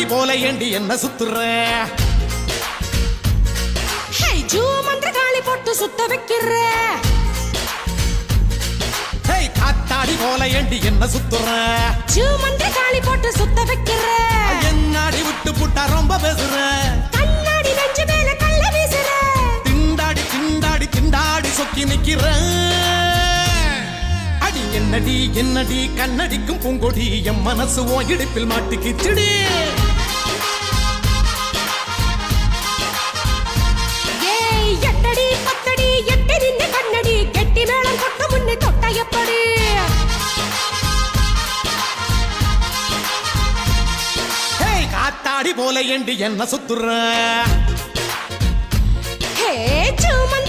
காத்தாடி போல ஏண்டி என்ன சுத்துற ஜூ மந்திர காளி போட்டு சுத்த வைக்கிற காத்தாடி போல ஏண்டி என்ன சுத்துற ஜூ மந்திர காளி போட்டு சுத்த வைக்கிற என்னாடி விட்டு புட்டா ரொம்ப பேசுற கண்ணாடி நெஞ்சு மேல கள்ள வீசுற திண்டாடி திண்டாடி திண்டாடி சொக்கி நிக்கிற அடி என்னடி என்னடி கண்ணடிக்கும் பூங்கொடி என் மனசு ஓ இடுப்பில் மாட்டிக்கிச்சுடி எட்டடி பத்தடி எட்டி நின்று கண்ணடி கெட்டி மேளம் கொட்ட முன்னே தொட்ட எப்படி காத்தாடி போல ஏண்டி என்ன சுத்துற ஹே சூமன்